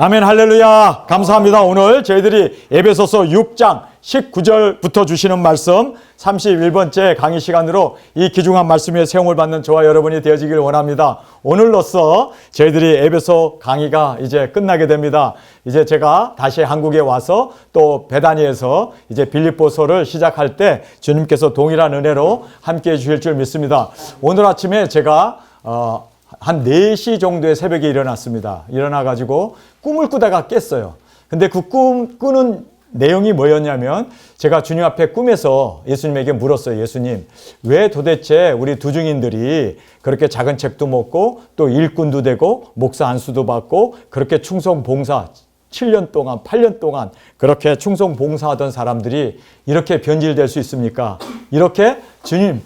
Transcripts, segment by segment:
아멘, 할렐루야. 감사합니다. 오늘 저희들이 에베소서 6장 19절부터 주시는 말씀 31번째 강의 시간으로 이 귀중한 말씀 위에 세움을 받는 저와 여러분이 되어지길 원합니다. 오늘로써 저희들이 에베소 강의가 이제 끝나게 됩니다. 이제 제가 다시 한국에 와서 또 베다니에서 이제 빌립보서를 시작할 때 주님께서 동일한 은혜로 함께해 주실 줄 믿습니다. 오늘 아침에 제가 한 4시 정도의 새벽에 일어났습니다. 일어나가지고 꿈을 꾸다가 깼어요. 근데 그 꾸는 내용이 뭐였냐면 제가 주님 앞에 꿈에서 예수님에게 물었어요. 예수님, 왜 도대체 우리 두중인들이 그렇게 작은 책도 먹고 또 일꾼도 되고 목사 안수도 받고 그렇게 충성 봉사 7년 동안 8년 동안 그렇게 충성 봉사하던 사람들이 이렇게 변질될 수 있습니까? 이렇게 주님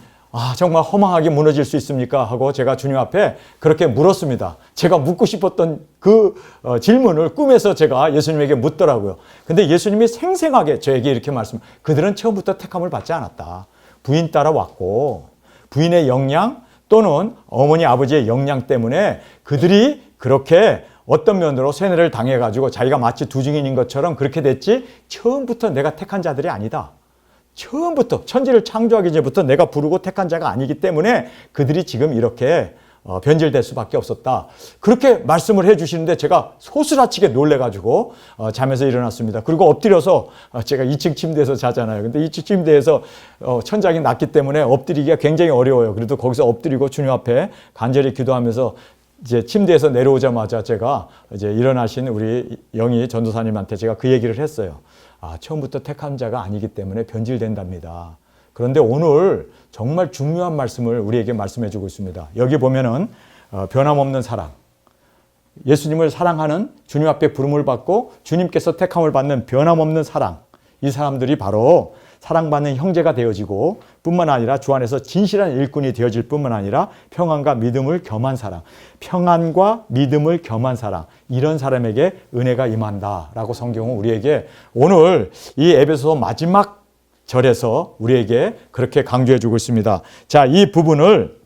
정말 허망하게 무너질 수 있습니까? 하고 제가 주님 앞에 그렇게 물었습니다. 제가 묻고 싶었던 그 질문을 꿈에서 제가 예수님에게 묻더라고요. 근데 예수님이 생생하게 저에게 이렇게 그들은 처음부터 택함을 받지 않았다. 부인 따라 왔고 부인의 역량 또는 어머니 아버지의 역량 때문에 그들이 그렇게 어떤 면으로 세뇌를 당해가지고 자기가 마치 두중인인 것처럼 그렇게 됐지 처음부터 내가 택한 자들이 아니다. 처음부터 천지를 창조하기 전부터 내가 부르고 택한 자가 아니기 때문에 그들이 지금 이렇게 변질될 수밖에 없었다. 그렇게 말씀을 해 주시는데 제가 소스라치게 놀래가지고 잠에서 일어났습니다. 그리고 엎드려서 제가 2층 침대에서 자잖아요. 근데 2층 침대에서 천장이 낮기 때문에 엎드리기가 굉장히 어려워요. 그래도 거기서 엎드리고 주님 앞에 간절히 기도하면서 이제 침대에서 내려오자마자 제가 이제 일어나신 우리 영희 전도사님한테 제가 그 얘기를 했어요. 처음부터 택한 자가 아니기 때문에 변질된답니다. 그런데 오늘 정말 중요한 말씀을 우리에게 말씀해 주고 있습니다. 여기 보면은 변함없는 사랑, 예수님을 사랑하는 주님 앞에 부름을 받고 주님께서 택함을 받는 변함없는 사랑, 이 사람들이 바로 사랑받는 형제가 되어지고 뿐만 아니라 주 안에서 진실한 일꾼이 되어질 뿐만 아니라 평안과 믿음을 겸한 사랑, 평안과 믿음을 겸한 사랑, 이런 사람에게 은혜가 임한다라고 성경은 우리에게 오늘 이 에베소서 마지막 절에서 우리에게 그렇게 강조해 주고 있습니다. 자, 이 부분을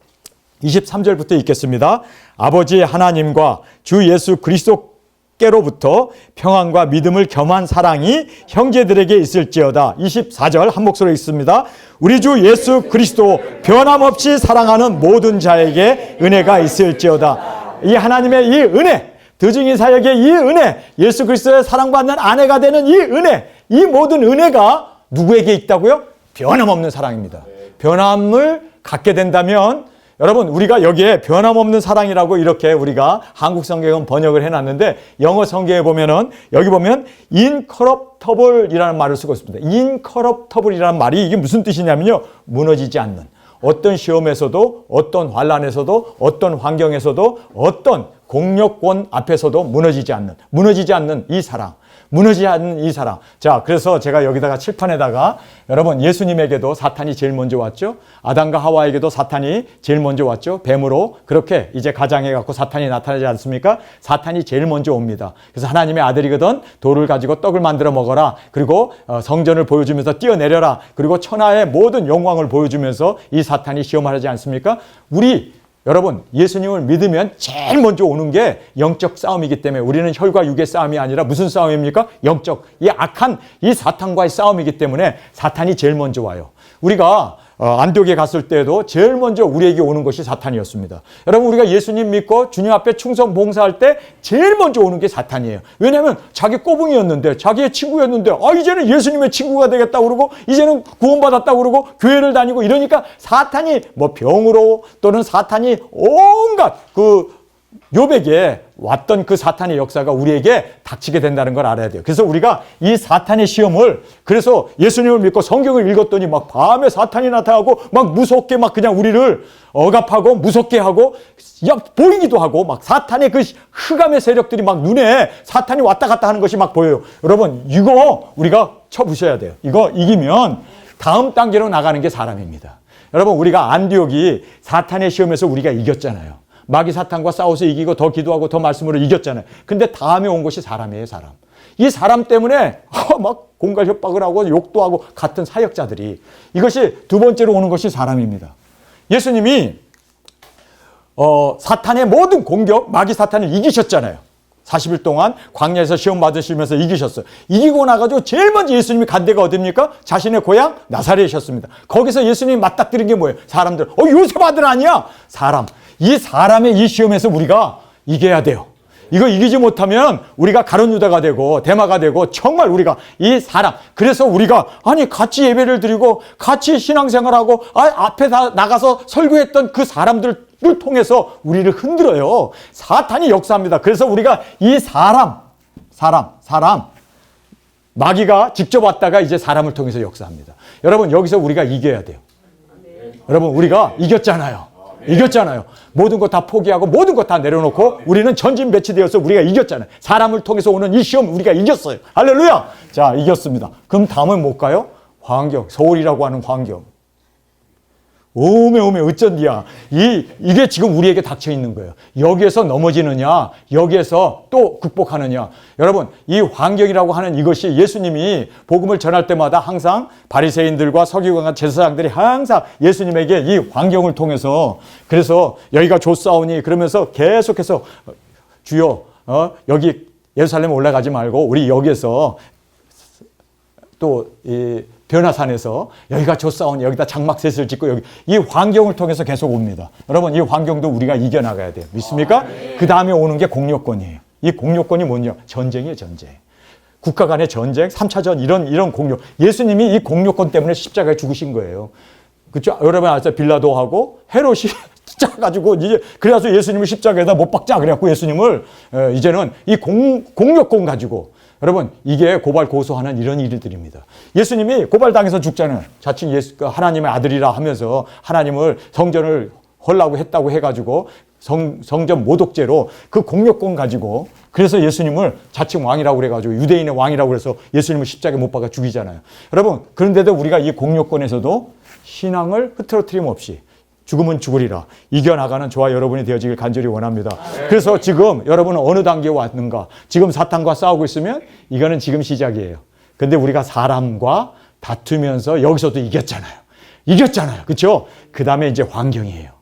23절부터 읽겠습니다. 아버지 하나님과 주 예수 그리스도께로부터 평안과 믿음을 겸한 사랑이 형제들에게 있을지어다. 24절 한 목소리로 읽습니다. 우리 주 예수 그리스도 변함없이 사랑하는 모든 자에게 은혜가 있을지어다. 이 하나님의 이 은혜, 드중인 사역의 이 은혜, 예수 그리스도의 사랑받는 아내가 되는 이 은혜, 이 모든 은혜가 누구에게 있다고요? 변함없는 사랑입니다. 변함을 갖게 된다면 여러분, 우리가 여기에 변함없는 사랑이라고 이렇게 우리가 한국 성경은 번역을 해놨는데 영어 성경에 보면은 여기 보면 incorruptible이라는 말을 쓰고 있습니다. incorruptible이라는 말이 이게 무슨 뜻이냐면요, 무너지지 않는, 어떤 시험에서도 어떤 환난에서도 어떤 환경에서도 어떤 공력권 앞에서도 무너지지 않는 이 사랑, 무너지지 않는 이 사랑. 자, 그래서 제가 여기다가 칠판에다가 여러분, 예수님에게도 사탄이 제일 먼저 왔죠. 아담과 하와에게도 사탄이 제일 먼저 왔죠. 뱀으로 그렇게 이제 가장해 갖고 사탄이 나타나지 않습니까? 사탄이 제일 먼저 옵니다. 그래서 하나님의 아들이거든 돌을 가지고 떡을 만들어 먹어라. 그리고 성전을 보여주면서 뛰어내려라. 그리고 천하의 모든 영광을 보여주면서 이 사탄이 시험하지 않습니까? 여러분, 예수님을 믿으면 제일 먼저 오는 게 영적 싸움이기 때문에 우리는 혈과 육의 싸움이 아니라 무슨 싸움입니까? 영적, 이 악한 이 사탄과의 싸움이기 때문에 사탄이 제일 먼저 와요. 우리가 안디옥에 갔을 때도 제일 먼저 우리에게 오는 것이 사탄이었습니다. 여러분, 우리가 예수님 믿고 주님 앞에 충성 봉사할 때 제일 먼저 오는 게 사탄이에요. 왜냐하면 자기 꼬붕이었는데, 자기의 친구였는데 이제는 예수님의 친구가 되겠다고 그러고 이제는 구원받았다고 그러고 교회를 다니고 이러니까 사탄이 병으로 또는 사탄이 온갖 욥에게 왔던 그 사탄의 역사가 우리에게 닥치게 된다는 걸 알아야 돼요. 그래서 우리가 이 사탄의 시험을, 그래서 예수님을 믿고 성경을 읽었더니 막 밤에 사탄이 나타나고 막 무섭게 막 그냥 우리를 억압하고 무섭게 하고 보이기도 하고 막 사탄의 그 흑암의 세력들이 막 눈에 사탄이 왔다 갔다 하는 것이 막 보여요. 여러분, 이거 우리가 쳐부셔야 돼요. 이거 이기면 다음 단계로 나가는 게 사람입니다. 여러분, 우리가 안디옥이 사탄의 시험에서 우리가 이겼잖아요. 마귀 사탄과 싸워서 이기고 더 기도하고 더 말씀으로 이겼잖아요. 근데 다음에 온 것이 사람이에요, 사람. 이 사람 때문에 막 공갈 협박을 하고 욕도 하고 같은 사역자들이, 이것이 두 번째로 오는 것이 사람입니다. 예수님이 사탄의 모든 공격, 마귀 사탄을 이기셨잖아요. 40일 동안 광야에서 시험 받으시면서 이기셨어요. 이기고 나가지고 제일 먼저 예수님이 간 데가 어딥니까? 자신의 고향 나사렛이셨습니다. 거기서 예수님이 맞닥뜨린 게 뭐예요? 사람들. 요셉 아들 아니야? 사람. 이 사람의 이 시험에서 우리가 이겨야 돼요. 이거 이기지 못하면 우리가 가룟 유다가 되고 대마가 되고 정말 우리가 이 사람. 그래서 우리가 같이 예배를 드리고 같이 신앙생활하고 앞에 다 나가서 설교했던 그 사람들을 통해서 우리를 흔들어요. 사탄이 역사합니다. 그래서 우리가 이 사람 마귀가 직접 왔다가 이제 사람을 통해서 역사합니다. 여러분 여기서 우리가 이겨야 돼요. 여러분 우리가 이겼잖아요. 모든 것 다 포기하고 모든 것 다 내려놓고 우리는 전진 배치되어서 우리가 이겼잖아요. 사람을 통해서 오는 이 시험 우리가 이겼어요. 할렐루야. 자, 이겼습니다. 그럼 다음은 뭘까요? 환경. 서울이라고 하는 환경. 오메 어쩐디야. 이게 지금 우리에게 닥쳐 있는 거예요. 여기에서 넘어지느냐, 여기에서 또 극복하느냐. 여러분, 이 환경이라고 하는 이것이 예수님이 복음을 전할 때마다 항상 바리새인들과 서기관과 제사장들이 항상 예수님에게 이 환경을 통해서 그래서 여기가 좋사오니 그러면서 계속해서 주여, 여기 예루살렘에 올라가지 말고 우리 여기에서 또 변화산에서 여기가 좋사오니 여기다 장막셋을 짓고 여기 이 환경을 통해서 계속 옵니다. 여러분 이 환경도 우리가 이겨나가야 돼요. 믿습니까? 그 다음에 오는 게 공료권이에요. 이 공료권이 뭐냐? 전쟁이에요. 전쟁. 국가 간의 전쟁, 3차전 이런 공료. 예수님이 이 공료권 때문에 십자가에 죽으신 거예요. 그렇죠? 여러분 아세요? 빌라도하고 헤롯이 짜가지고 이제 그래서 예수님을 십자가에다 못 박자 그래갖고 예수님을 이제는 이 공료권 가지고 여러분 이게 고발 고소하는 이런 일들입니다. 예수님이 고발당해서 죽잖아요. 자칭 하나님의 아들이라 하면서 하나님을 성전을 헐라고 했다고 해가지고 성전 모독죄로 그 공료권 가지고 그래서 예수님을 자칭 왕이라고 그래가지고 유대인의 왕이라고 해서 예수님을 십자가에 못 박아 죽이잖아요. 여러분 그런데도 우리가 이 공료권에서도 신앙을 흐트러뜨림 없이 죽으면 죽으리라 이겨나가는 저와 여러분이 되어지길 간절히 원합니다. 그래서 지금 여러분은 어느 단계에 왔는가? 지금 사탄과 싸우고 있으면 이거는 지금 시작이에요. 근데 우리가 사람과 다투면서 여기서도 이겼잖아요. 그렇죠? 그 다음에 이제 환경이에요.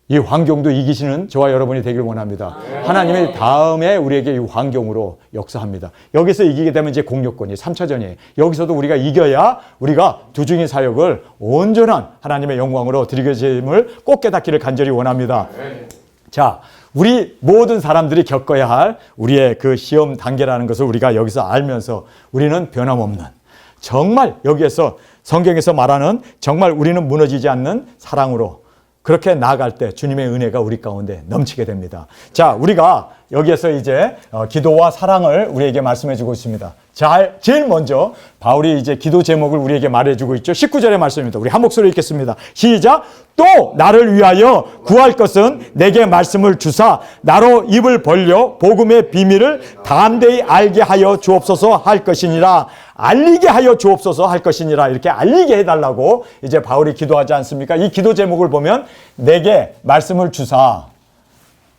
이 환경도 이기시는 저와 여러분이 되길 원합니다. 하나님의 다음에 우리에게 이 환경으로 역사합니다. 여기서 이기게 되면 이제 공료권이 3차전이에요. 여기서도 우리가 이겨야 우리가 두중의 사역을 온전한 하나님의 영광으로 드리게됨을 꼭 깨닫기를 간절히 원합니다. 자, 우리 모든 사람들이 겪어야 할 우리의 그 시험 단계라는 것을 우리가 여기서 알면서 우리는 변함없는 정말 여기에서 성경에서 말하는 정말 우리는 무너지지 않는 사랑으로 그렇게 나아갈 때 주님의 은혜가 우리 가운데 넘치게 됩니다. 자, 우리가 여기에서 이제 기도와 사랑을 우리에게 말씀해 주고 있습니다. 제일 먼저 바울이 이제 기도 제목을 우리에게 말해 주고 있죠. 19절의 말씀입니다. 우리 한 목소리로 읽겠습니다. 시작! 또 나를 위하여 구할 것은 내게 말씀을 주사 나로 입을 벌려 복음의 비밀을 담대히 알게 하여 주옵소서 할 것이니라. 알리게 하여 주옵소서 할 것이니라. 이렇게 알리게 해달라고 이제 바울이 기도하지 않습니까? 이 기도 제목을 보면 내게 말씀을 주사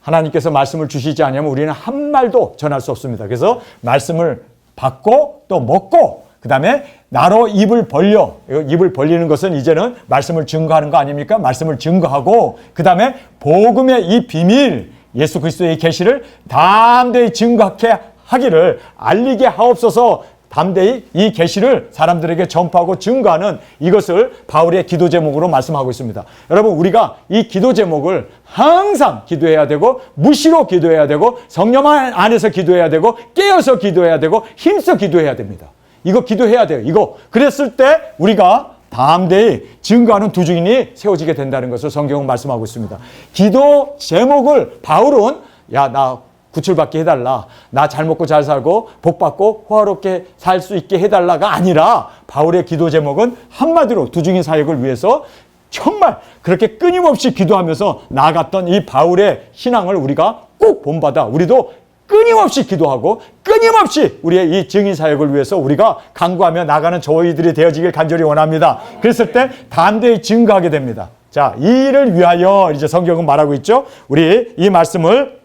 하나님께서 말씀을 주시지 않으면 우리는 한 말도 전할 수 없습니다. 그래서 말씀을 받고 또 먹고 그 다음에 나로 입을 벌려. 입을 벌리는 것은 이제는 말씀을 증거하는 거 아닙니까? 말씀을 증거하고 그 다음에 복음의 이 비밀 예수 그리스도의 계시를 담대히 증거하게 하기를 알리게 하옵소서. 담대히 이 계시를 사람들에게 전파하고 증거하는 이것을 바울의 기도 제목으로 말씀하고 있습니다. 여러분 우리가 이 기도 제목을 항상 기도해야 되고 무시로 기도해야 되고 성령 안에서 기도해야 되고 깨어서 기도해야 되고 힘써 기도해야 됩니다. 이거 기도해야 돼요. 이거 그랬을 때 우리가 담대히 증거하는 두중인이 세워지게 된다는 것을 성경은 말씀하고 있습니다. 기도 제목을 바울은 나 구출받게 해달라. 나 잘 먹고 잘 살고 복 받고 호화롭게 살 수 있게 해달라가 아니라 바울의 기도 제목은 한마디로 두중인 사역을 위해서 정말 그렇게 끊임없이 기도하면서 나아갔던 이 바울의 신앙을 우리가 꼭 본받아 우리도 끊임없이 기도하고 끊임없이 우리의 이 증인 사역을 위해서 우리가 간구하며 나가는 저희들이 되어지길 간절히 원합니다. 그랬을 때 담대히 증거하게 됩니다. 자, 이 일을 위하여 이제 성경은 말하고 있죠. 우리 이 말씀을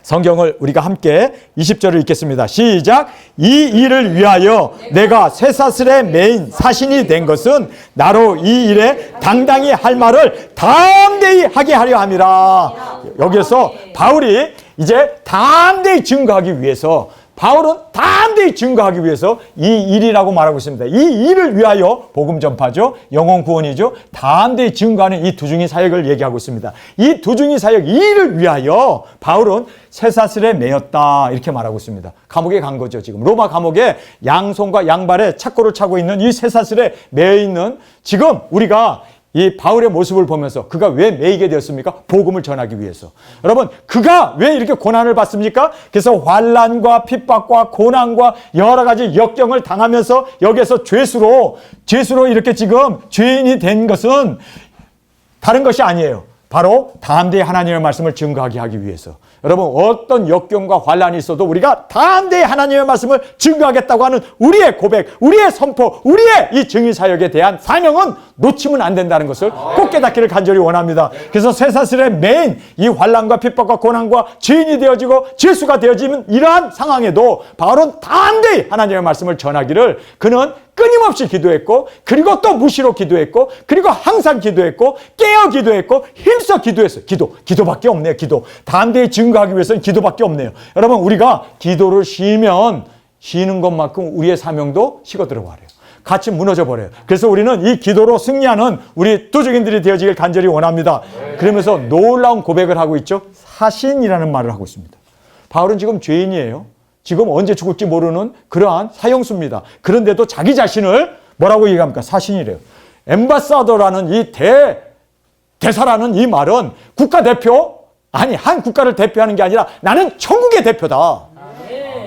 성경을 우리가 함께 20절을 읽겠습니다. 시작. 이 일을 위하여 내가 쇠사슬에 매인 사신이 된 것은 나로 이 일에 당당히 할 말을 담대히 하게 하려 함이라. 여기서 바울이 이제 담대히 증거하기 위해서, 바울은 담대히 증거하기 위해서 이 일이라고 말하고 있습니다. 이 일을 위하여 복음 전파죠. 영혼 구원이죠. 담대히 증거하는 이 두중이 사역을 얘기하고 있습니다. 이 두중이 사역, 이 일을 위하여 바울은 쇠사슬에 매였다 이렇게 말하고 있습니다. 감옥에 간 거죠. 지금 로마 감옥에 양손과 양발에 착고를 차고 있는 이 쇠사슬에 매여 있는, 지금 우리가 이 바울의 모습을 보면서 그가 왜 매이게 되었습니까? 복음을 전하기 위해서. 여러분, 그가 왜 이렇게 고난을 받습니까? 그래서 환난과 핍박과 고난과 여러 가지 역경을 당하면서 여기에서 죄수로 이렇게 지금 죄인이 된 것은 다른 것이 아니에요. 바로 담대히 하나님의 말씀을 증거하게 하기 위해서. 여러분, 어떤 역경과 환난이 있어도 우리가 담대히 하나님의 말씀을 증거하겠다고 하는 우리의 고백, 우리의 선포, 우리의 이 증인사역에 대한 사명은 놓치면 안 된다는 것을 꼭 깨닫기를 간절히 원합니다. 그래서 쇠사슬의 메인 이 환난과 핍박과 고난과 죄인이 되어지고 죄수가 되어지는 이러한 상황에도 바울은 담대히 하나님의 말씀을 전하기를 그는 끊임없이 기도했고, 그리고 또 무시로 기도했고, 그리고 항상 기도했고, 깨어 기도했고, 힘써 기도했어요. 기도밖에 없네요. 기도. 담대히 증거하기 위해서는 기도밖에 없네요. 여러분, 우리가 기도를 쉬면 쉬는 것만큼 우리의 사명도 식어들어 버려요. 같이 무너져 버려요. 그래서 우리는 이 기도로 승리하는 우리 두중인들이 되어지길 간절히 원합니다. 그러면서 놀라운 고백을 하고 있죠. 사신이라는 말을 하고 있습니다. 바울은 지금 죄인이에요. 지금 언제 죽을지 모르는 그러한 사형수입니다. 그런데도 자기 자신을 뭐라고 얘기합니까? 사신이래요. 엠바사더라는 이 대사라는 이 말은 국가대표, 아니 한 국가를 대표하는 게 아니라 나는 천국의 대표다.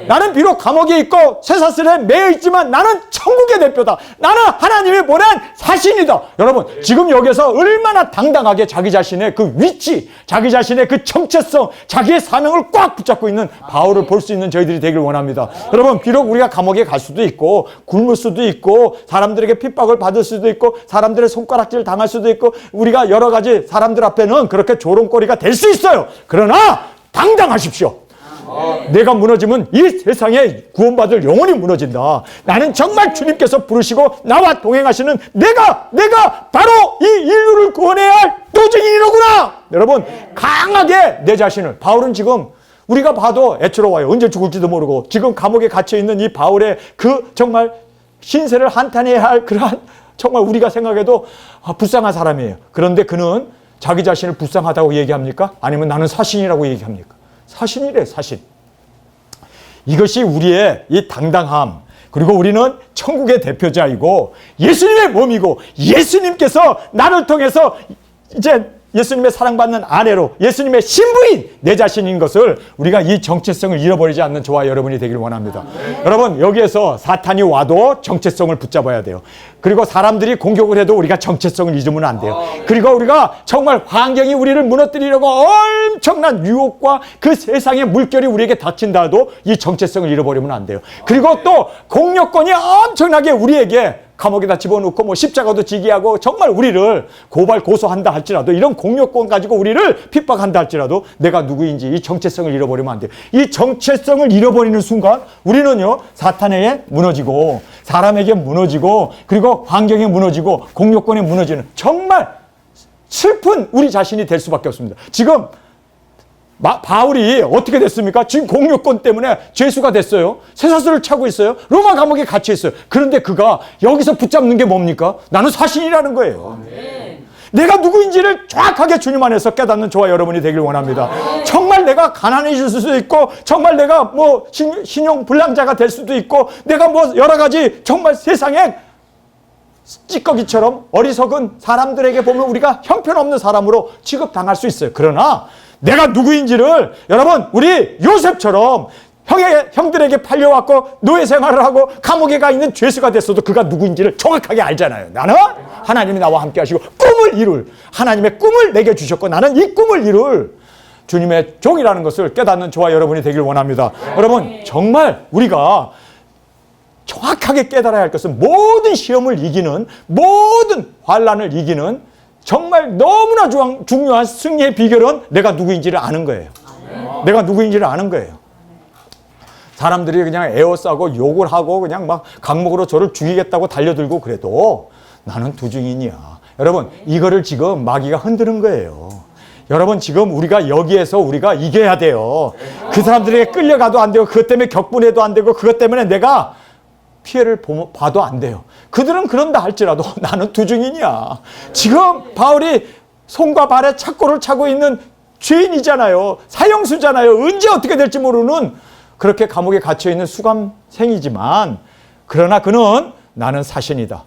나는 비록 감옥에 있고 쇠사슬에 매여 있지만 나는 천국의 대표다. 나는 하나님이 보낸 사신이다. 여러분, 지금 여기서 얼마나 당당하게 자기 자신의 그 위치, 자기 자신의 그 정체성, 자기의 사명을 꽉 붙잡고 있는 바울을 볼 수 있는 저희들이 되길 원합니다. 여러분, 비록 우리가 감옥에 갈 수도 있고 굶을 수도 있고 사람들에게 핍박을 받을 수도 있고 사람들의 손가락질을 당할 수도 있고 우리가 여러 가지 사람들 앞에는 그렇게 조롱거리가 될 수 있어요. 그러나 당당하십시오. 내가 무너지면 이 세상에 구원받을 영혼이 무너진다. 나는 정말 주님께서 부르시고 나와 동행하시는 내가 바로 이 인류를 구원해야 할 도증인이로구나. 여러분, 강하게 내 자신을, 바울은 지금 우리가 봐도 애처로워요. 언제 죽을지도 모르고 지금 감옥에 갇혀있는 이 바울의 그 정말 신세를 한탄해야 할 그러한 정말 우리가 생각해도 불쌍한 사람이에요. 그런데 그는 자기 자신을 불쌍하다고 얘기합니까? 아니면 나는 사신이라고 얘기합니까? 사신이래, 사신. 이것이 우리의 이 당당함, 그리고 우리는 천국의 대표자이고 예수님의 몸이고 예수님께서 나를 통해서 이제 예수님의 사랑받는 아내로 예수님의 신부인 내 자신인 것을 우리가 이 정체성을 잃어버리지 않는 저와 여러분이 되기를 원합니다. 여러분, 여기에서 사탄이 와도 정체성을 붙잡아야 돼요. 그리고 사람들이 공격을 해도 우리가 정체성을 잊으면 안 돼요. 그리고 우리가 정말 환경이 우리를 무너뜨리려고 엄청난 유혹과 그 세상의 물결이 우리에게 닥친다 해도 이 정체성을 잃어버리면 안 돼요. 그리고 또 공력권이 엄청나게 우리에게 감옥에다 집어넣고 뭐 십자가도 지게 하고 정말 우리를 고발 고소한다 할지라도 이런 공력권 가지고 우리를 핍박한다 할지라도 내가 누구인지 이 정체성을 잃어버리면 안 돼요. 이 정체성을 잃어버리는 순간 우리는요, 사탄에게 무너지고 사람에게 무너지고 그리고 환경에 무너지고 공력권에 무너지는 정말 슬픈 우리 자신이 될 수밖에 없습니다. 지금 바울이 어떻게 됐습니까? 지금 공력권 때문에 죄수가 됐어요. 쇠사슬을 차고 있어요. 로마 감옥에 갇혀 있어요. 그런데 그가 여기서 붙잡는 게 뭡니까? 나는 사신이라는 거예요. 내가 누구인지를 정확하게 주님 안에서 깨닫는 저와 여러분이 되길 원합니다. 정말 내가 가난해질 수도 있고 정말 내가 뭐 신용 불량자가 될 수도 있고 내가 뭐 여러 가지 정말 세상에 찌꺼기처럼 어리석은 사람들에게 보면 우리가 형편없는 사람으로 취급당할 수 있어요. 그러나 내가 누구인지를 여러분, 우리 요셉처럼 형들에게 팔려왔고 노예 생활을 하고 감옥에 가 있는 죄수가 됐어도 그가 누구인지를 정확하게 알잖아요. 나는 하나님이 나와 함께 하시고 꿈을 이룰 하나님의 꿈을 내게 주셨고 나는 이 꿈을 이룰 주님의 종이라는 것을 깨닫는 저와 여러분이 되길 원합니다. 여러분, 정말 우리가 정확하게 깨달아야 할 것은 모든 시험을 이기는, 모든 환난을 이기는 정말 너무나 중요한 승리의 비결은 내가 누구인지를 아는 거예요. 내가 누구인지를 아는 거예요. 사람들이 그냥 에워싸고 욕을 하고 그냥 막 강목으로 저를 죽이겠다고 달려들고 그래도 나는 두중인이야. 여러분, 이거를 지금 마귀가 흔드는 거예요. 여러분, 지금 우리가 여기에서 우리가 이겨야 돼요. 그 사람들에게 끌려가도 안 되고 그것 때문에 격분해도 안 되고 그것 때문에 내가 피해를 봐도 안 돼요. 그들은 그런다 할지라도 나는 두중인이야. 지금 바울이 손과 발에 착고를 차고 있는 죄인이잖아요. 사형수잖아요. 언제 어떻게 될지 모르는 그렇게 감옥에 갇혀있는 수감생이지만 그러나 그는 나는 사신이다.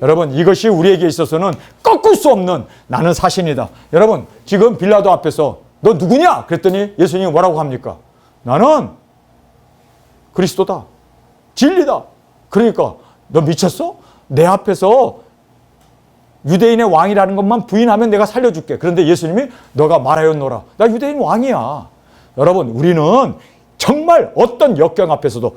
여러분, 이것이 우리에게 있어서는 꺾을 수 없는 나는 사신이다. 여러분, 지금 빌라도 앞에서 너 누구냐? 그랬더니 예수님이 뭐라고 합니까? 나는 그리스도다. 진리다. 그러니까 너 미쳤어? 내 앞에서 유대인의 왕이라는 것만 부인하면 내가 살려줄게. 그런데 예수님이 너가 말하였노라. 나 유대인 왕이야. 여러분, 우리는 정말 어떤 역경 앞에서도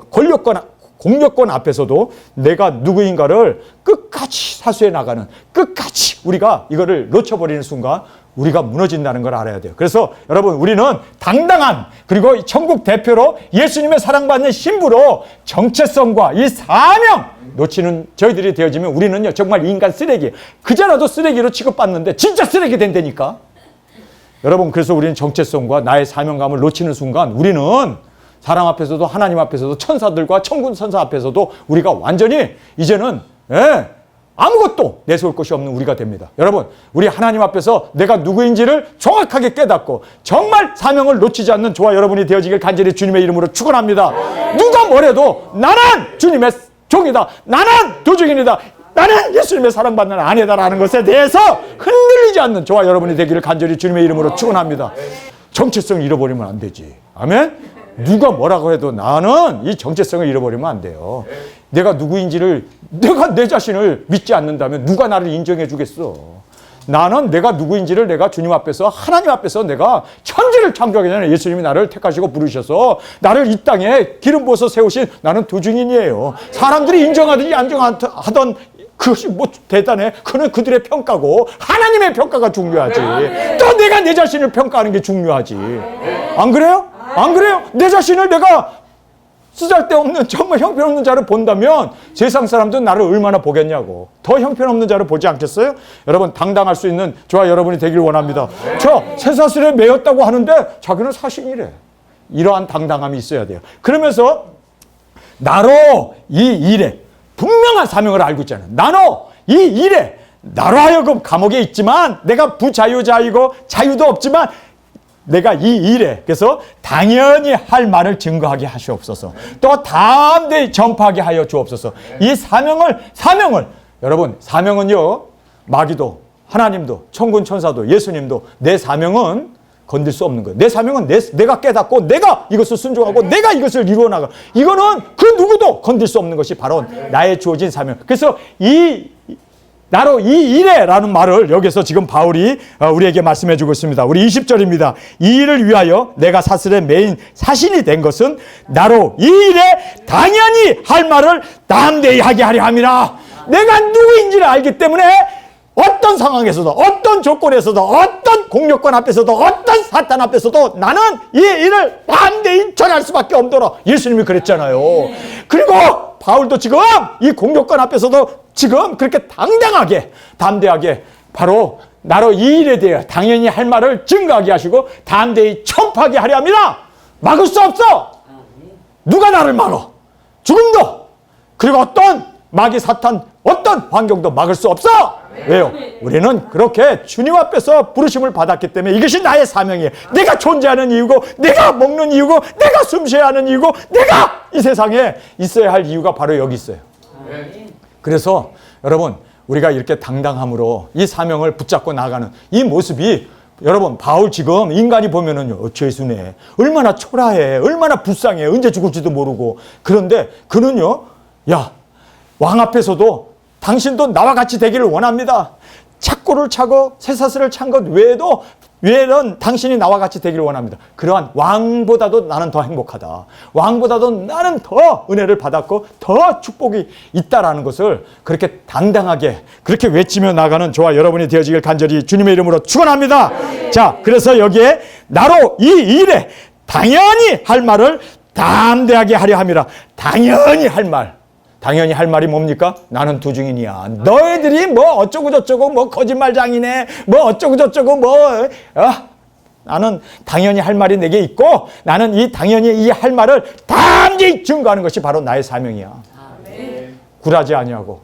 공격권 앞에서도 내가 누구인가를 끝까지 사수해 나가는, 끝까지 우리가 이거를 놓쳐버리는 순간 우리가 무너진다는 걸 알아야 돼요. 그래서 여러분, 우리는 당당한, 그리고 천국 대표로 예수님의 사랑받는 신부로 정체성과 이 사명 놓치는 저희들이 되어지면 우리는요 정말 인간 쓰레기, 그자라도 쓰레기로 취급받는데 진짜 쓰레기 된다니까. 여러분, 그래서 우리는 정체성과 나의 사명감을 놓치는 순간 우리는 사람 앞에서도 하나님 앞에서도 천사들과 천군 천사 앞에서도 우리가 완전히 이제는 아무것도 내세울 것이 없는 우리가 됩니다. 여러분, 우리 하나님 앞에서 내가 누구인지를 정확하게 깨닫고 정말 사명을 놓치지 않는 저와 여러분이 되어지길 간절히 주님의 이름으로 축원합니다. 누가 뭐래도 나는 주님의 종이다. 나는 두중인이다. 나는 예수님의 사랑받는 아내다라는 것에 대해서 흔들리지 않는 저와 여러분이 되기를 간절히 주님의 이름으로 축원합니다. 정체성을 잃어버리면 안 되지. 아멘? 누가 뭐라고 해도 나는 이 정체성을 잃어버리면 안 돼요. 내가 누구인지를, 내가 내 자신을 믿지 않는다면 누가 나를 인정해 주겠어. 나는 내가 누구인지를 내가 주님 앞에서, 하나님 앞에서 내가 천지를 창조하기 전에 예수님이 나를 택하시고 부르셔서 나를 이 땅에 기름 부어서 세우신 나는 두중인이에요. 사람들이 인정하든지 안정하던 그것이 뭐 대단해. 그는 그들의 평가고 하나님의 평가가 중요하지. 또 내가 내 자신을 평가하는 게 중요하지. 안 그래요? 안 그래요? 내 자신을 내가 쓰잘데없는 정말 형편없는 자를 본다면 세상 사람들은 나를 얼마나 보겠냐고. 더 형편없는 자를 보지 않겠어요? 여러분, 당당할 수 있는 저와 여러분이 되길 원합니다. 저 쇠사슬에 매였다고 하는데 자기는 사신이래. 이러한 당당함이 있어야 돼요. 그러면서 나로 이 일에 분명한 사명을 알고 있잖아요. 나로 이 일에 나로 하여금 감옥에 있지만 내가 부자유자이고 자유도 없지만 내가 이 일에, 그래서 당연히 할 말을 증거하게 하시옵소서. 또 담대히 전파하게 하여 주옵소서. 이 사명을 여러분, 사명은요 마귀도 하나님도 천군 천사도 예수님도 내 사명은 건들 수 없는 거예요. 내 사명은 내가 깨닫고 내가 이것을 순종하고 내가 이것을 이루어나가. 이거는 그 누구도 건들 수 없는 것이 바로 나의 주어진 사명. 그래서 나로 이 일에라는 말을 여기서 지금 바울이 우리에게 말씀해 주고 있습니다. 우리 20절입니다. 이 일을 위하여 내가 사슬에 매인 사신이 된 것은 나로 이 일에 당연히 할 말을 담대히 하게 하려 함이라. 내가 누구인지를 알기 때문에 어떤 상황에서도, 어떤 조건에서도, 어떤 공력권 앞에서도, 어떤 사탄 앞에서도 나는 이 일을 담대히 전할 수밖에 없도록 예수님이 그랬잖아요. 그리고 바울도 지금 이 공력권 앞에서도 지금 그렇게 당당하게, 담대하게 바로 나로 이 일에 대해 당연히 할 말을 증거하게 하시고 담대히 전파하게 하려 합니다. 막을 수 없어. 누가 나를 막어? 죽음도, 그리고 어떤 마귀 사탄, 어떤 환경도 막을 수 없어. 왜요? 우리는 그렇게 주님 앞에서 부르심을 받았기 때문에 이것이 나의 사명이에요. 내가 존재하는 이유고, 내가 먹는 이유고, 내가 숨쉬어야 하는 이유고, 내가 이 세상에 있어야 할 이유가 바로 여기 있어요. 그래서 여러분, 우리가 이렇게 당당함으로 이 사명을 붙잡고 나가는 이 모습이, 여러분, 바울 지금 인간이 보면은요, 죄수네, 얼마나 초라해, 얼마나 불쌍해, 언제 죽을지도 모르고. 그런데 그는요, 야, 왕 앞에서도 당신도 나와 같이 되기를 원합니다. 착고를 차고 쇠사슬을 찬 것 외에는 당신이 나와 같이 되기를 원합니다. 그러한 왕보다도 나는 더 행복하다. 왕보다도 나는 더 은혜를 받았고 더 축복이 있다라는 것을 그렇게 당당하게 그렇게 외치며 나가는 저와 여러분이 되어지길 간절히 주님의 이름으로 축원합니다. 자, 그래서 여기에 나로 이 일에 당연히 할 말을 담대하게 하려 함이라. 당연히 할 말. 당연히 할 말이 뭡니까? 나는 두중인이야. 너희들이 뭐 어쩌고 저쩌고 뭐 거짓말장이네. 뭐 어쩌고 저쩌고 나는 당연히 할 말이 내게 있고 나는 이 당연히 이 할 말을 담대히 증거하는 것이 바로 나의 사명이야. 굴하지 아니하고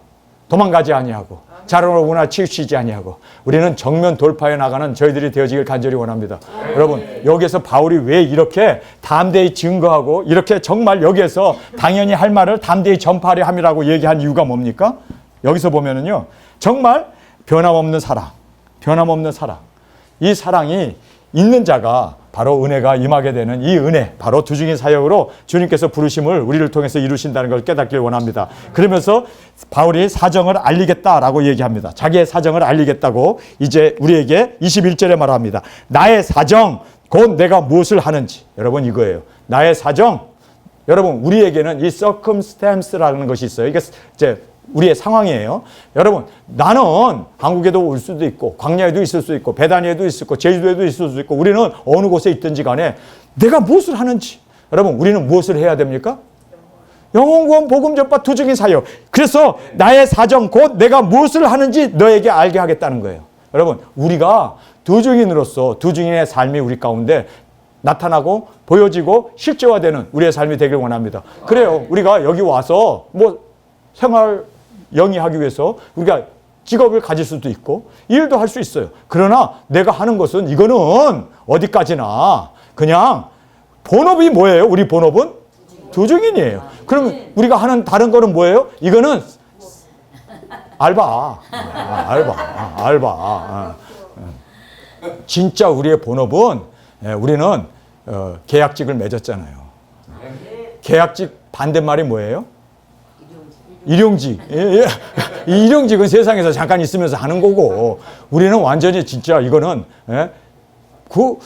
도망가지 아니하고 자로구나 치우치지 아니하고 우리는 정면 돌파해 나가는 저희들이 되어지길 간절히 원합니다. 여러분 여기서 바울이 왜 이렇게 담대히 증거하고 이렇게 정말 여기에서 당연히 할 말을 담대히 전파하려 함이라고 얘기한 이유가 뭡니까? 여기서 보면은요 정말 변함없는 사랑, 변함없는 사랑. 이 사랑이 있는 자가 바로 은혜가 임하게 되는 이 은혜, 바로 두중인 사역으로 주님께서 부르심을 우리를 통해서 이루신다는 걸 깨닫길 원합니다. 그러면서 바울이 사정을 알리겠다라고 얘기합니다. 자기의 사정을 알리겠다고 이제 우리에게 21절에 말합니다. 나의 사정, 곧 내가 무엇을 하는지. 여러분 이거예요. 나의 사정. 여러분 우리에게는 이 circumstance라는 것이 있어요. 이게 이제 우리의 상황이에요. 여러분 나는 한국에도 올 수도 있고 광야에도 있을 수 있고 베다니에도 있을 수 있고 제주도에도 있을 수 있고 우리는 어느 곳에 있든지 간에 내가 무엇을 하는지. 여러분 우리는 무엇을 해야 됩니까? 영혼구원 복음 전파 두중인 사역. 그래서 나의 사정 곧 내가 무엇을 하는지 너에게 알게 하겠다는 거예요. 여러분 우리가 두중인으로서 두중인의 삶이 우리 가운데 나타나고 보여지고 실제화되는 우리의 삶이 되길 원합니다. 그래요. 우리가 여기 와서 뭐 생활 영위하기 위해서 우리가 직업을 가질 수도 있고 일도 할 수 있어요. 그러나 내가 하는 것은 이거는 어디까지나 그냥 본업이 뭐예요? 우리 본업은 두중인이에요. 그럼 우리가 하는 다른 거는 뭐예요? 이거는 알바. 알바. 진짜 우리의 본업은 우리는 계약직을 맺었잖아요. 계약직 반대말이 뭐예요? 일용직. 이 일용직은 세상에서 잠깐 있으면서 하는 거고 우리는 완전히 진짜 이거는 그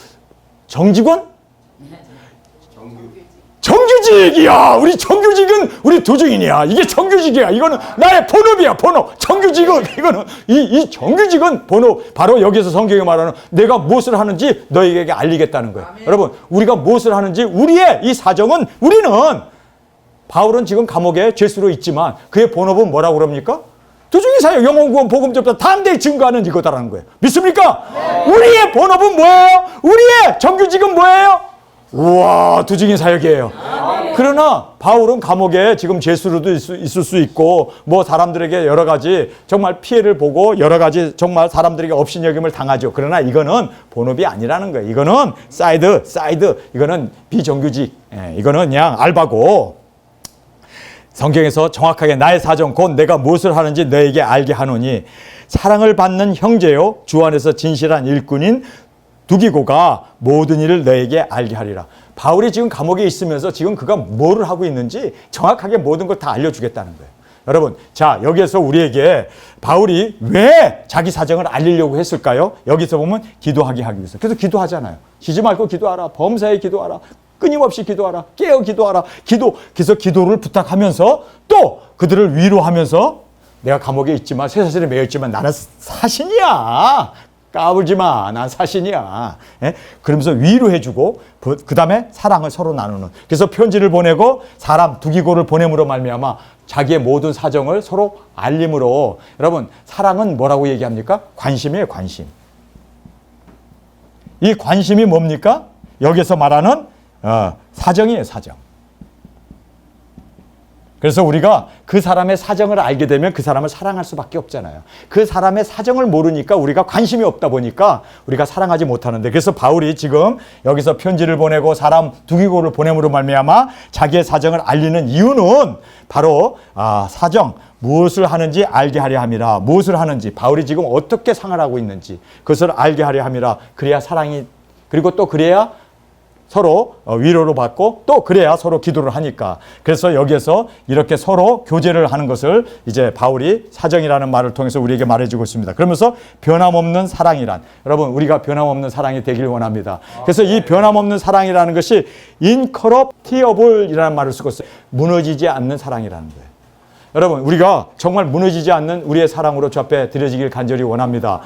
정직원? 정규직이야. 우리 정규직은 우리 두중인이야. 이게 정규직이야. 이거는 나의 본업이야. 본업. 정규직은 이거는 이 정규직은 본업. 바로 여기서 성경이 말하는 내가 무엇을 하는지 너희에게 알리겠다는 거예요. 아멘. 여러분 우리가 무엇을 하는지 우리의 이 사정은 우리는 바울은 지금 감옥에 죄수로 있지만 그의 본업은 뭐라고 그럽니까? 두중인 사역, 영혼구원, 복음 전파 담대히 증거하는 이거다라는 거예요. 믿습니까? 네. 우리의 본업은 뭐예요? 우리의 정규직은 뭐예요? 우와, 두중인 사역이에요. 네. 그러나 바울은 감옥에 지금 죄수로도 있을 수 있고 뭐 사람들에게 여러 가지 정말 피해를 보고 여러 가지 정말 사람들에게 업신여김을 당하죠. 그러나 이거는 본업이 아니라는 거예요. 이거는 사이드, 이거는 비정규직, 이거는 그냥 알바고 성경에서 정확하게 나의 사정 곧 내가 무엇을 하는지 너에게 알게 하노니 사랑을 받는 형제요 주 안에서 진실한 일꾼인 두기고가 모든 일을 너에게 알게 하리라. 바울이 지금 감옥에 있으면서 지금 그가 뭐를 하고 있는지 정확하게 모든 걸 다 알려주겠다는 거예요. 여러분 자 여기에서 우리에게 바울이 왜 자기 사정을 알리려고 했을까요? 여기서 보면 기도하게 하기 위해서. 그래서 기도하잖아요. 쉬지 말고 기도하라. 범사에 기도하라. 끊임없이 기도하라. 깨어 기도하라. 그래서 기도를 부탁하면서 또 그들을 위로하면서 내가 감옥에 있지만 쇠사슬에 매여 있지만 나는 사신이야. 까불지 마. 난 사신이야. 그러면서 위로해주고 그 다음에 사랑을 서로 나누는. 그래서 편지를 보내고 사람 두기고를 보냄으로 말미암아 자기의 모든 사정을 서로 알림으로. 여러분 사랑은 뭐라고 얘기합니까? 관심이에요. 관심. 이 관심이 뭡니까? 여기서 말하는 사정이에요. 사정. 그래서 우리가 그 사람의 사정을 알게 되면 그 사람을 사랑할 수밖에 없잖아요. 그 사람의 사정을 모르니까 우리가 관심이 없다 보니까 우리가 사랑하지 못하는데 그래서 바울이 지금 여기서 편지를 보내고 사람 두기고를 보냄으로 말미암아 자기의 사정을 알리는 이유는 바로 사정 무엇을 하는지 알게 하려 함이라. 무엇을 하는지 바울이 지금 어떻게 생활하고 있는지 그것을 알게 하려 함이라. 그래야 사랑이 그리고 또 그래야 서로 위로를 받고 또 그래야 서로 기도를 하니까. 그래서 여기에서 이렇게 서로 교제를 하는 것을 이제 바울이 사정이라는 말을 통해서 우리에게 말해주고 있습니다. 그러면서 변함없는 사랑이란 여러분 우리가 변함없는 사랑이 되길 원합니다. 그래서 이 변함없는 사랑이라는 것이 incorruptible이라는 말을 쓰고 있어요. 무너지지 않는 사랑이라는 거예요. 여러분 우리가 정말 무너지지 않는 우리의 사랑으로 주 앞에 드려지길 간절히 원합니다.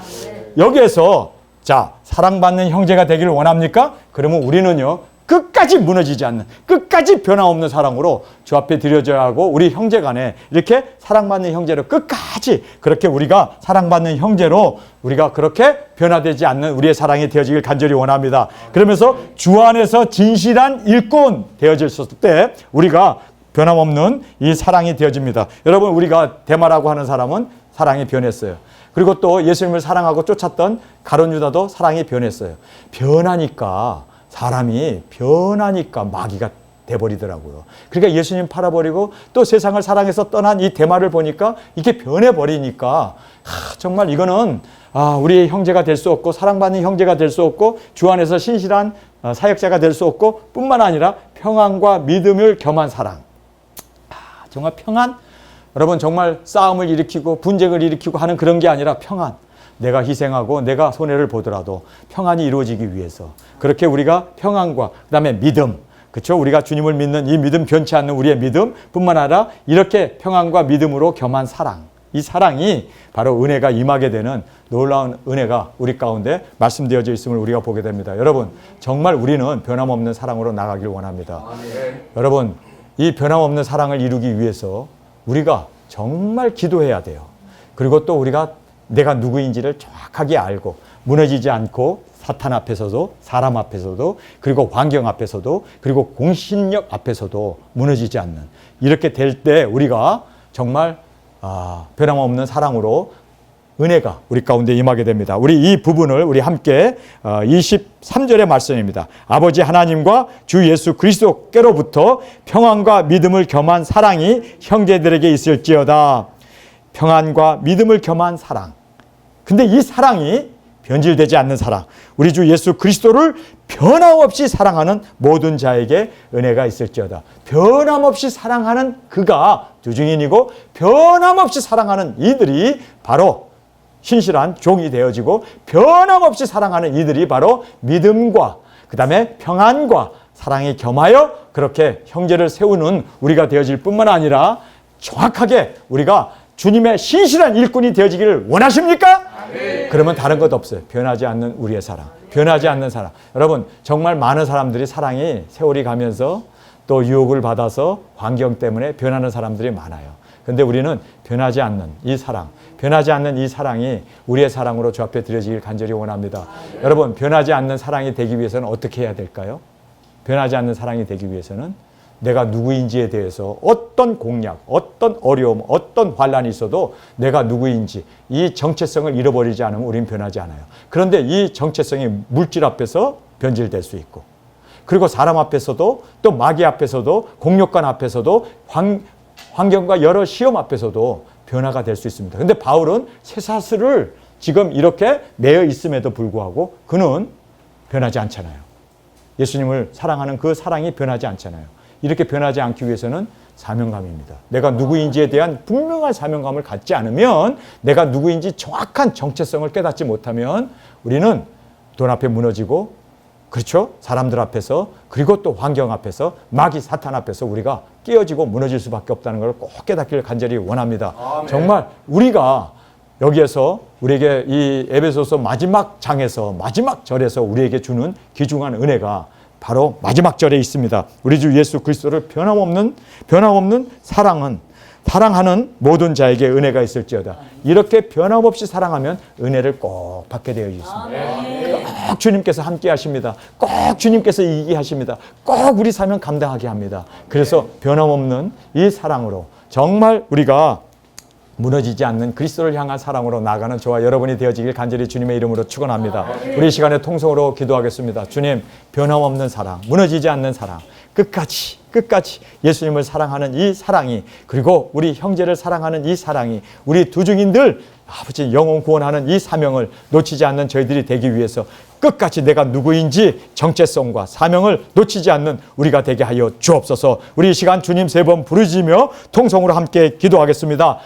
여기에서 자, 사랑받는 형제가 되기를 원합니까? 그러면 우리는요, 끝까지 무너지지 않는, 끝까지 변함없는 사랑으로 주 앞에 드려져야 하고, 우리 형제 간에 이렇게 사랑받는 형제로 끝까지 그렇게 우리가 사랑받는 형제로 우리가 그렇게 변화되지 않는 우리의 사랑이 되어지길 간절히 원합니다. 그러면서 주 안에서 진실한 일꾼 되어졌을 때 우리가 변함없는 이 사랑이 되어집니다. 여러분, 우리가 데마라고 하는 사람은 사랑이 변했어요. 그리고 또 예수님을 사랑하고 쫓았던 가룟 유다도 사랑이 변했어요. 변하니까, 사람이 변하니까 마귀가 돼버리더라고요. 그러니까 예수님 팔아버리고 또 세상을 사랑해서 떠난 이 데마를 보니까 이게 변해버리니까 정말 이거는 우리의 형제가 될 수 없고, 사랑받는 형제가 될 수 없고, 주 안에서 신실한 사역자가 될 수 없고, 뿐만 아니라 평안과 믿음을 겸한 사랑. 정말 평안? 여러분, 정말 싸움을 일으키고 분쟁을 일으키고 하는 그런 게 아니라 평안. 내가 희생하고 내가 손해를 보더라도 평안이 이루어지기 위해서 그렇게 우리가 평안과 그다음에 믿음, 그렇죠? 우리가 주님을 믿는 이 믿음, 변치 않는 우리의 믿음 뿐만 아니라 이렇게 평안과 믿음으로 겸한 사랑, 이 사랑이 바로 은혜가 임하게 되는 놀라운 은혜가 우리 가운데 말씀되어져 있음을 우리가 보게 됩니다. 여러분, 정말 우리는 변함없는 사랑으로 나가길 원합니다. 여러분, 이 변함없는 사랑을 이루기 위해서 우리가 정말 기도해야 돼요. 그리고 또 우리가 내가 누구인지를 정확하게 알고 무너지지 않고, 사탄 앞에서도, 사람 앞에서도, 그리고 환경 앞에서도, 그리고 공신력 앞에서도 무너지지 않는, 이렇게 될 때 우리가 정말 변함없는 사랑으로 은혜가 우리 가운데 임하게 됩니다. 우리 이 부분을 우리 함께 23절의 말씀입니다. 아버지 하나님과 주 예수 그리스도께로부터 평안과 믿음을 겸한 사랑이 형제들에게 있을지어다. 평안과 믿음을 겸한 사랑. 근데 이 사랑이 변질되지 않는 사랑, 우리 주 예수 그리스도를 변함없이 사랑하는 모든 자에게 은혜가 있을지어다. 변함없이 사랑하는 그가 주증인이고, 변함없이 사랑하는 이들이 바로 신실한 종이 되어지고, 변함없이 사랑하는 이들이 바로 믿음과 그 다음에 평안과 사랑이 겸하여 그렇게 형제를 세우는 우리가 되어질 뿐만 아니라 정확하게 우리가 주님의 신실한 일꾼이 되어지기를 원하십니까? 그러면 다른 것 없어요. 변하지 않는 우리의 사랑, 변하지 않는 사랑. 여러분, 정말 많은 사람들이 사랑이 세월이 가면서 또 유혹을 받아서 환경 때문에 변하는 사람들이 많아요. 그런데 우리는 변하지 않는 이 사랑, 변하지 않는 이 사랑이 우리의 사랑으로 주 앞에 드려지길 간절히 원합니다. 여러분, 변하지 않는 사랑이 되기 위해서는 어떻게 해야 될까요? 변하지 않는 사랑이 되기 위해서는 내가 누구인지에 대해서 어떤 공약, 어떤 어려움, 어떤 환란이 있어도 내가 누구인지 이 정체성을 잃어버리지 않으면 우리는 변하지 않아요. 그런데 이 정체성이 물질 앞에서 변질될 수 있고, 그리고 사람 앞에서도, 또 마귀 앞에서도, 공력관 앞에서도, 환경과 여러 시험 앞에서도 변화가 될 수 있습니다. 그런데 바울은 쇠사슬을 지금 이렇게 매여 있음에도 불구하고 그는 변하지 않잖아요. 예수님을 사랑하는 그 사랑이 변하지 않잖아요. 이렇게 변하지 않기 위해서는 사명감입니다. 내가 누구인지에 대한 분명한 사명감을 갖지 않으면, 내가 누구인지 정확한 정체성을 깨닫지 못하면 우리는 돈 앞에 무너지고, 그렇죠? 사람들 앞에서, 그리고 또 환경 앞에서, 마귀 사탄 앞에서 우리가 깨어지고 무너질 수밖에 없다는 걸 꼭 깨닫기를 간절히 원합니다. 아멘. 정말 우리가 여기에서 우리에게 이 에베소서 마지막 장에서, 마지막 절에서 우리에게 주는 귀중한 은혜가 바로 마지막 절에 있습니다. 우리 주 예수 그리스도를 변함없는 사랑하는 모든 자에게 은혜가 있을지어다. 이렇게 변함없이 사랑하면 은혜를 꼭 받게 되어 있습니다. 꼭 주님께서 함께 하십니다. 꼭 주님께서 이기게 하십니다. 꼭 우리 사명 감당하게 합니다. 그래서 변함없는 이 사랑으로 정말 우리가 무너지지 않는 그리스도를 향한 사랑으로 나가는 저와 여러분이 되어지길 간절히 주님의 이름으로 축원합니다. 우리 시간에 통성으로 기도하겠습니다. 주님, 변함없는 사랑, 무너지지 않는 사랑, 끝까지 예수님을 사랑하는 이 사랑이, 그리고 우리 형제를 사랑하는 이 사랑이, 우리 두 증인들 아버지 영혼 구원하는 이 사명을 놓치지 않는 저희들이 되기 위해서 끝까지 내가 누구인지 정체성과 사명을 놓치지 않는 우리가 되게 하여 주옵소서. 우리 이 시간 주님 3번 부르짖으며 통성으로 함께 기도하겠습니다.